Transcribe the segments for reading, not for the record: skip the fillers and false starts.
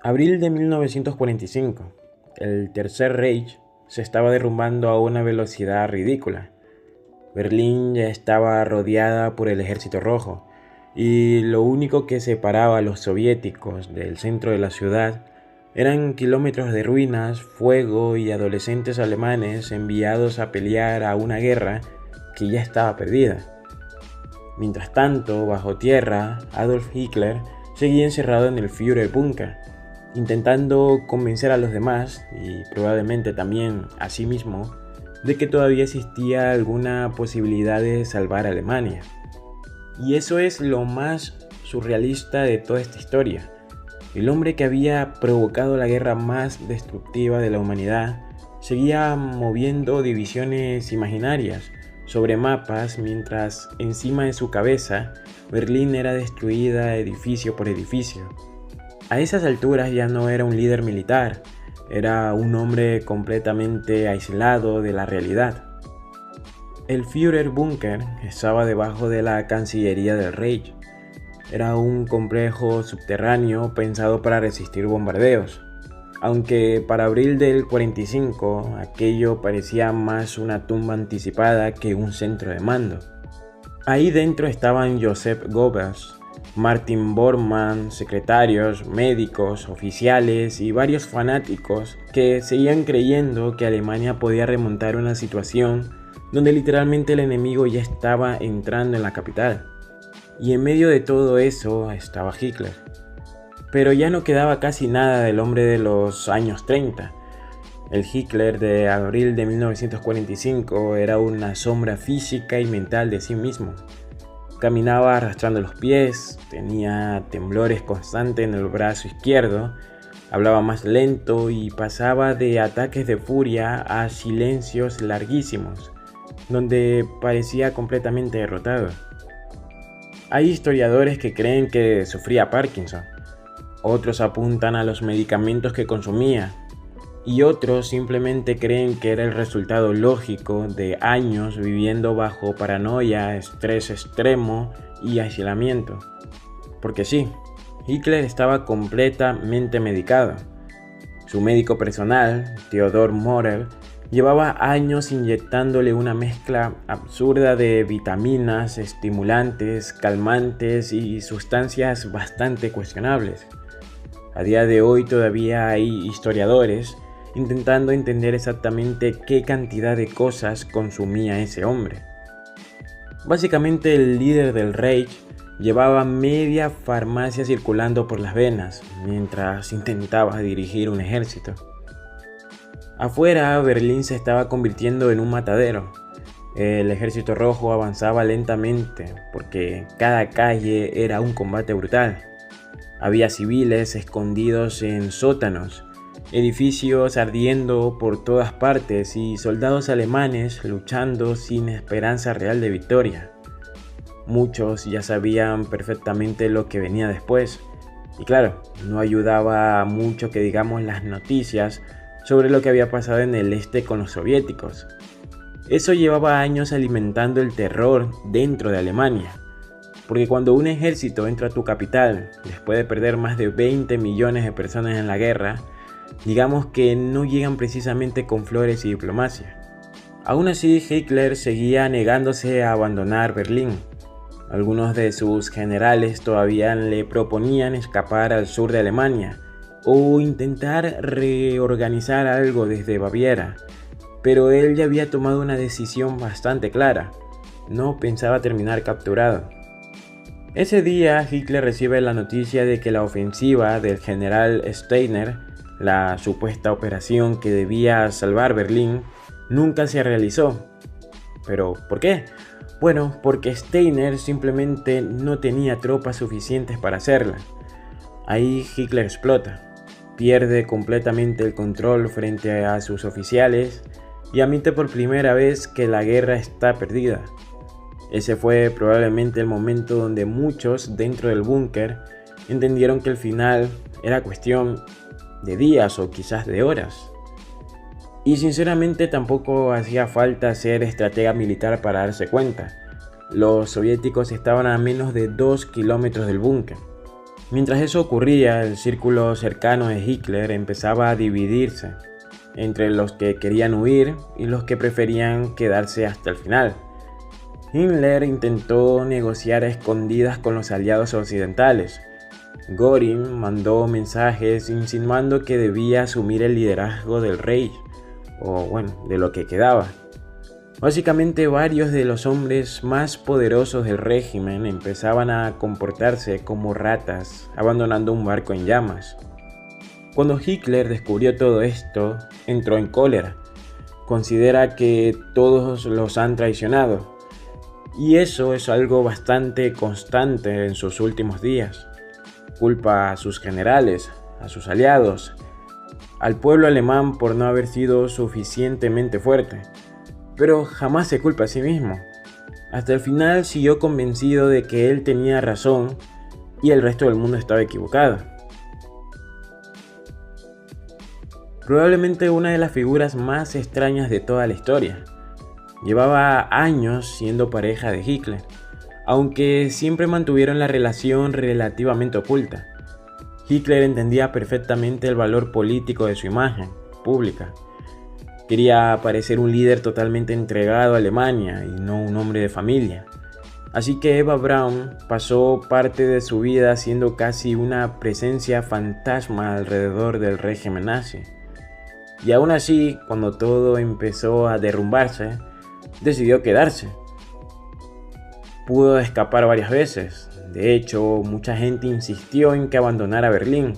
Abril de 1945. El Tercer Reich se estaba derrumbando a una velocidad ridícula. Berlín ya estaba rodeada por el Ejército Rojo, y lo único que separaba a los soviéticos del centro de la ciudad eran kilómetros de ruinas, fuego y adolescentes alemanes enviados a pelear a una guerra que ya estaba perdida. Mientras tanto, bajo tierra, Adolf Hitler seguía encerrado en el Führerbunker, intentando convencer a los demás, y probablemente también a sí mismo, de que todavía existía alguna posibilidad de salvar a Alemania. Y eso es lo más surrealista de toda esta historia. El hombre que había provocado la guerra más destructiva de la humanidad seguía moviendo divisiones imaginarias sobre mapas, mientras encima de su cabeza Berlín era destruida edificio por edificio. A esas alturas ya no era un líder militar, era un hombre completamente aislado de la realidad. El Führerbunker estaba debajo de la Cancillería del Reich. Era un complejo subterráneo pensado para resistir bombardeos, aunque para abril del 45 aquello parecía más una tumba anticipada que un centro de mando. Ahí dentro estaban Joseph Goebbels, Martin Bormann, secretarios, médicos, oficiales y varios fanáticos que seguían creyendo que Alemania podía remontar una situación donde literalmente el enemigo ya estaba entrando en la capital. Y en medio de todo eso estaba Hitler. Pero ya no quedaba casi nada del hombre de los años 30. El Hitler de abril de 1945 era una sombra física y mental de sí mismo. Caminaba arrastrando los pies, tenía temblores constantes en el brazo izquierdo, hablaba más lento y pasaba de ataques de furia a silencios larguísimos, donde parecía completamente derrotado. Hay historiadores que creen que sufría Parkinson, otros apuntan a los medicamentos que consumía, y otros simplemente creen que era el resultado lógico de años viviendo bajo paranoia, estrés extremo y aislamiento. Porque sí, Hitler estaba completamente medicado. Su médico personal, Theodor Morell, llevaba años inyectándole una mezcla absurda de vitaminas, estimulantes, calmantes y sustancias bastante cuestionables. A día de hoy todavía hay historiadores intentando entender exactamente qué cantidad de cosas consumía ese hombre. Básicamente el líder del Reich llevaba media farmacia circulando por las venas mientras intentaba dirigir un ejército. Afuera, Berlín se estaba convirtiendo en un matadero. El ejército rojo avanzaba lentamente porque cada calle era un combate brutal. Había civiles escondidos en sótanos, edificios ardiendo por todas partes y soldados alemanes luchando sin esperanza real de victoria. Muchos ya sabían perfectamente lo que venía después. Y claro, no ayudaba mucho que digamos las noticias sobre lo que había pasado en el este con los soviéticos. Eso llevaba años alimentando el terror dentro de Alemania. Porque cuando un ejército entra a tu capital después de perder más de 20 millones de personas en la guerra, digamos que no llegan precisamente con flores y diplomacia. Aún así, Hitler seguía negándose a abandonar Berlín. Algunos de sus generales todavía le proponían escapar al sur de Alemania o intentar reorganizar algo desde Baviera, pero él ya había tomado una decisión bastante clara: no pensaba terminar capturado. Ese día Hitler recibe la noticia de que la ofensiva del general Steiner, la supuesta operación que debía salvar Berlín, nunca se realizó. ¿Pero por qué? Bueno, porque Steiner simplemente no tenía tropas suficientes para hacerla. Ahí Hitler explota, pierde completamente el control frente a sus oficiales y admite por primera vez que la guerra está perdida. Ese fue probablemente el momento donde muchos dentro del búnker entendieron que el final era cuestión de días o quizás de horas. Y sinceramente tampoco hacía falta ser estratega militar para darse cuenta. Los soviéticos estaban a menos de 2 kilómetros del búnker. Mientras eso ocurría, el círculo cercano de Hitler empezaba a dividirse entre los que querían huir y los que preferían quedarse hasta el final. Himmler intentó negociar a escondidas con los aliados occidentales. Göring mandó mensajes insinuando que debía asumir el liderazgo del Reich, de lo que quedaba. Básicamente, varios de los hombres más poderosos del régimen empezaban a comportarse como ratas, abandonando un barco en llamas. Cuando Hitler descubrió todo esto, entró en cólera. Considera que todos los han traicionado. Y eso es algo bastante constante en sus últimos días. Culpa a sus generales, a sus aliados, al pueblo alemán por no haber sido suficientemente fuerte. Pero jamás se culpa a sí mismo. Hasta el final siguió convencido de que él tenía razón y el resto del mundo estaba equivocado. Probablemente una de las figuras más extrañas de toda la historia. Llevaba años siendo pareja de Hitler, aunque siempre mantuvieron la relación relativamente oculta. Hitler entendía perfectamente el valor político de su imagen pública. Quería parecer un líder totalmente entregado a Alemania y no un hombre de familia. Así que Eva Braun pasó parte de su vida siendo casi una presencia fantasma alrededor del régimen nazi. Y aún así, cuando todo empezó a derrumbarse, decidió quedarse. Pudo escapar varias veces. De hecho, mucha gente insistió en que abandonara Berlín,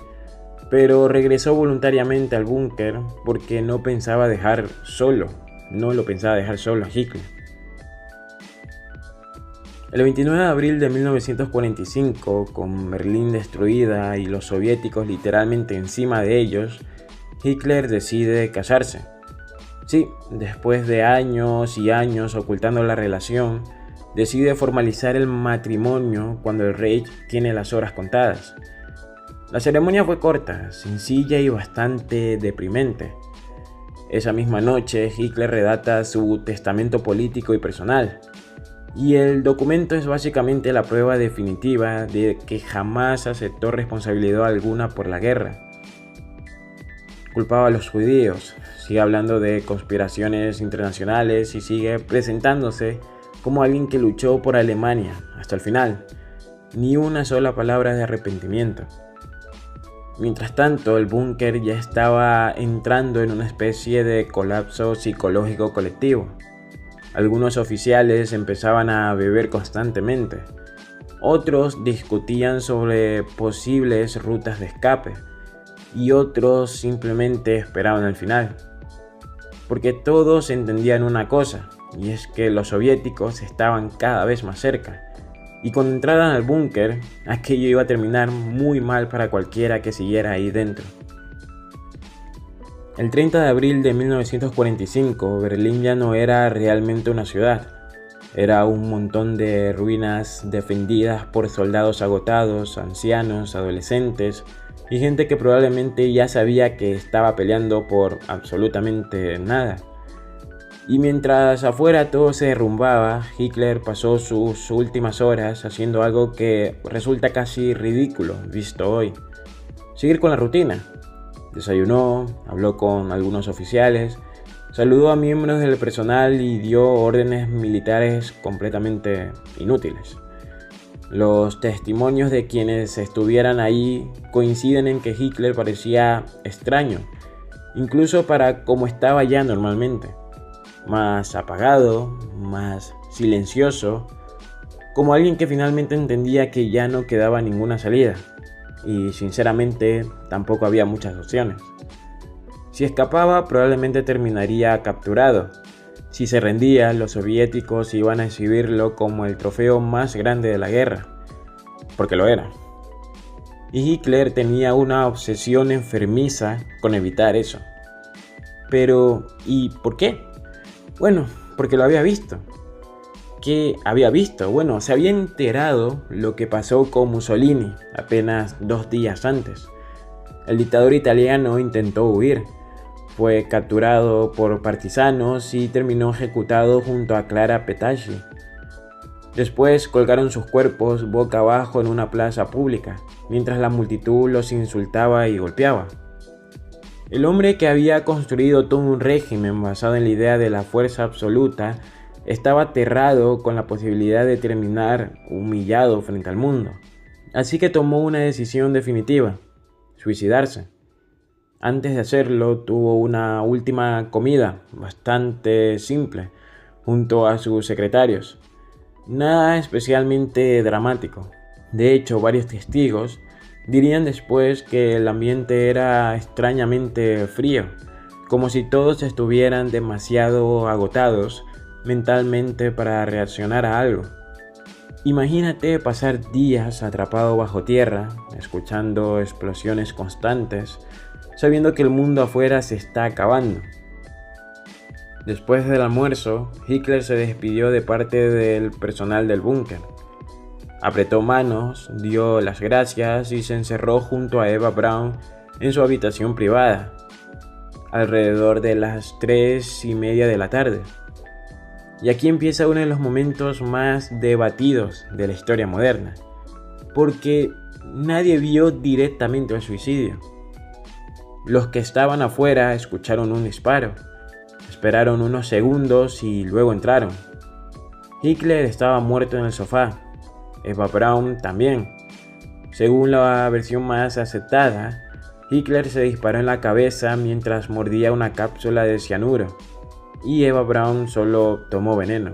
pero regresó voluntariamente al búnker porque no lo pensaba dejar solo a Hitler. El 29 de abril de 1945, con Berlín destruida y los soviéticos literalmente encima de ellos, Hitler decide casarse. Sí, después de años y años ocultando la relación, decide formalizar el matrimonio cuando el Reich tiene las horas contadas. La ceremonia fue corta, sencilla y bastante deprimente. Esa misma noche, Hitler redacta su testamento político y personal, y el documento es básicamente la prueba definitiva de que jamás aceptó responsabilidad alguna por la guerra. Culpaba a los judíos, sigue hablando de conspiraciones internacionales y sigue presentándose como alguien que luchó por Alemania hasta el final. Ni una sola palabra de arrepentimiento. Mientras tanto, el búnker ya estaba entrando en una especie de colapso psicológico colectivo. Algunos oficiales empezaban a beber constantemente. Otros discutían sobre posibles rutas de escape. Y otros simplemente esperaban el final. Porque todos entendían una cosa, y es que los soviéticos estaban cada vez más cerca. Y cuando entraran al búnker, aquello iba a terminar muy mal para cualquiera que siguiera ahí dentro. El 30 de abril de 1945, Berlín ya no era realmente una ciudad. Era un montón de ruinas defendidas por soldados agotados, ancianos, adolescentes y gente que probablemente ya sabía que estaba peleando por absolutamente nada. Y mientras afuera todo se derrumbaba, Hitler pasó sus últimas horas haciendo algo que resulta casi ridículo visto hoy. Seguir con la rutina. Desayunó, habló con algunos oficiales, saludó a miembros del personal y dio órdenes militares completamente inútiles. Los testimonios de quienes estuvieran ahí coinciden en que Hitler parecía extraño, incluso para como estaba ya normalmente. Más apagado, más silencioso, como alguien que finalmente entendía que ya no quedaba ninguna salida, y sinceramente tampoco había muchas opciones. Si escapaba, probablemente terminaría capturado. Si se rendía, los soviéticos iban a exhibirlo como el trofeo más grande de la guerra, porque lo era. Y Hitler tenía una obsesión enfermiza con evitar eso. Pero, ¿y por qué? Bueno, porque lo había visto. ¿Qué había visto? Bueno, se había enterado lo que pasó con Mussolini apenas 2 días antes. El dictador italiano intentó huir. Fue capturado por partisanos y terminó ejecutado junto a Clara Petacci. Después colgaron sus cuerpos boca abajo en una plaza pública, mientras la multitud los insultaba y golpeaba. El hombre que había construido todo un régimen basado en la idea de la fuerza absoluta estaba aterrado con la posibilidad de terminar humillado frente al mundo. Así que tomó una decisión definitiva: suicidarse. Antes de hacerlo, tuvo una última comida bastante simple junto a sus secretarios. Nada especialmente dramático. De hecho, varios testigos dirían después que el ambiente era extrañamente frío, como si todos estuvieran demasiado agotados mentalmente para reaccionar a algo. Imagínate pasar días atrapado bajo tierra, escuchando explosiones constantes, sabiendo que el mundo afuera se está acabando. Después del almuerzo, Hitler se despidió de parte del personal del búnker. Apretó manos, dio las gracias y se encerró junto a Eva Braun en su habitación privada, alrededor de las 3:30 de la tarde. Y aquí empieza uno de los momentos más debatidos de la historia moderna, porque nadie vio directamente el suicidio. Los que estaban afuera escucharon un disparo, esperaron unos segundos y luego entraron. Hitler estaba muerto en el sofá, Eva Braun también. Según la versión más aceptada, Hitler se disparó en la cabeza mientras mordía una cápsula de cianuro, y Eva Braun solo tomó veneno.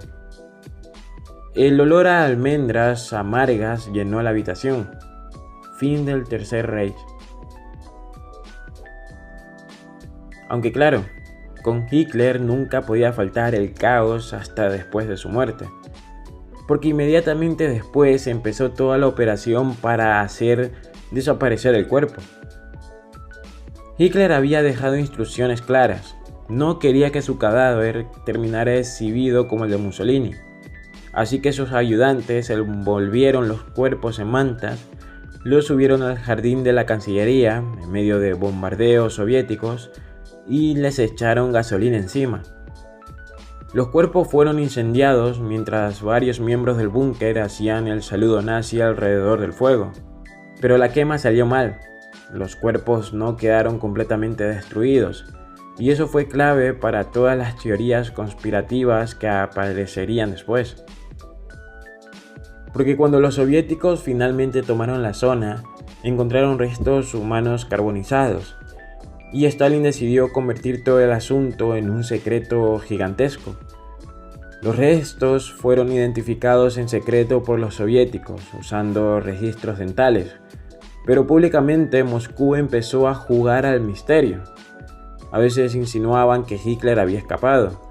El olor a almendras amargas llenó la habitación. Fin del Tercer Reich. Aunque claro, con Hitler nunca podía faltar el caos hasta después de su muerte, porque inmediatamente después empezó toda la operación para hacer desaparecer el cuerpo. Hitler había dejado instrucciones claras: no quería que su cadáver terminara exhibido como el de Mussolini, así que sus ayudantes envolvieron los cuerpos en mantas, los subieron al jardín de la Cancillería en medio de bombardeos soviéticos y les echaron gasolina encima. Los cuerpos fueron incendiados mientras varios miembros del búnker hacían el saludo nazi alrededor del fuego. Pero la quema salió mal. Los cuerpos no quedaron completamente destruidos, y eso fue clave para todas las teorías conspirativas que aparecerían después. Porque cuando los soviéticos finalmente tomaron la zona, encontraron restos humanos carbonizados, y Stalin decidió convertir todo el asunto en un secreto gigantesco. Los restos fueron identificados en secreto por los soviéticos usando registros dentales, pero públicamente Moscú empezó a jugar al misterio. A veces insinuaban que Hitler había escapado,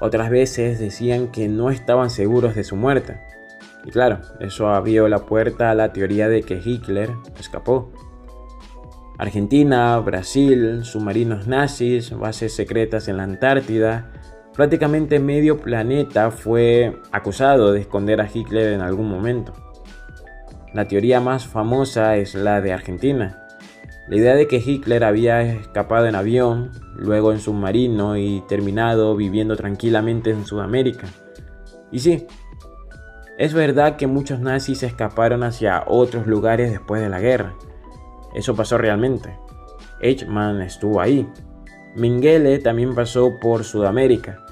otras veces decían que no estaban seguros de su muerte. Y claro, eso abrió la puerta a la teoría de que Hitler escapó. Argentina, Brasil, submarinos nazis, bases secretas en la Antártida, prácticamente medio planeta fue acusado de esconder a Hitler en algún momento. La teoría más famosa es la de Argentina. La idea de que Hitler había escapado en avión, luego en submarino y terminado viviendo tranquilamente en Sudamérica. Y sí, es verdad que muchos nazis escaparon hacia otros lugares después de la guerra. Eso pasó realmente. Eichmann estuvo ahí. Mengele también pasó por Sudamérica,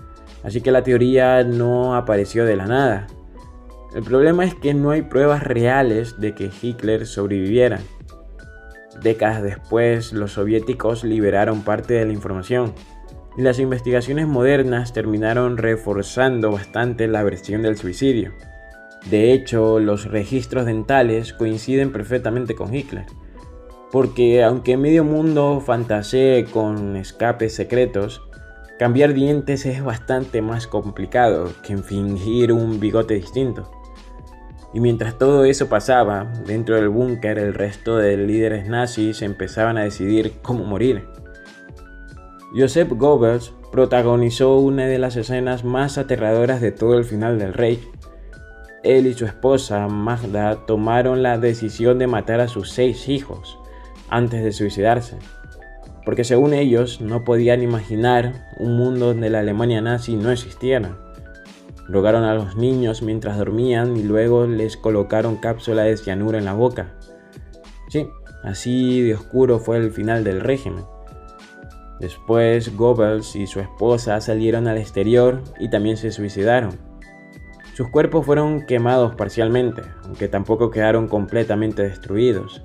así que la teoría no apareció de la nada. El problema es que no hay pruebas reales de que Hitler sobreviviera. Décadas después, los soviéticos liberaron parte de la información, y las investigaciones modernas terminaron reforzando bastante la versión del suicidio. De hecho, los registros dentales coinciden perfectamente con Hitler. Porque aunque medio mundo fantasee con escapes secretos, cambiar dientes es bastante más complicado que fingir un bigote distinto. Y mientras todo eso pasaba, dentro del búnker el resto de líderes nazis empezaban a decidir cómo morir. Joseph Goebbels protagonizó una de las escenas más aterradoras de todo el final del Reich. Él y su esposa Magda tomaron la decisión de matar a sus 6 hijos antes de suicidarse, porque según ellos no podían imaginar un mundo donde la Alemania nazi no existiera. Drogaron a los niños mientras dormían y luego les colocaron cápsula de cianuro en la boca. Sí, así de oscuro fue el final del régimen. Después, Goebbels y su esposa salieron al exterior y también se suicidaron. Sus cuerpos fueron quemados parcialmente, aunque tampoco quedaron completamente destruidos.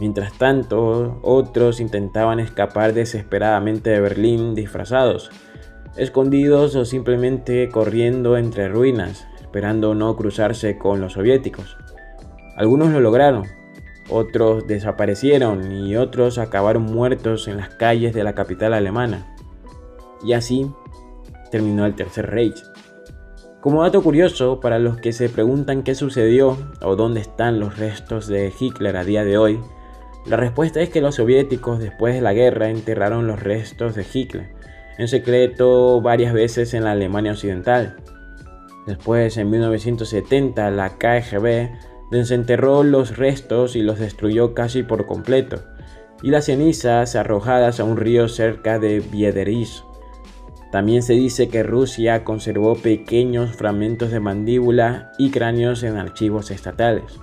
Mientras tanto, otros intentaban escapar desesperadamente de Berlín disfrazados, escondidos o simplemente corriendo entre ruinas, esperando no cruzarse con los soviéticos. Algunos lo lograron, otros desaparecieron y otros acabaron muertos en las calles de la capital alemana. Y así terminó el Tercer Reich. Como dato curioso, para los que se preguntan qué sucedió o dónde están los restos de Hitler a día de hoy, la respuesta es que los soviéticos después de la guerra enterraron los restos de Hitler, en secreto varias veces en la Alemania Occidental. Después, en 1970, la KGB desenterró los restos y los destruyó casi por completo, y las cenizas arrojadas a un río cerca de Biederis. También se dice que Rusia conservó pequeños fragmentos de mandíbula y cráneos en archivos estatales.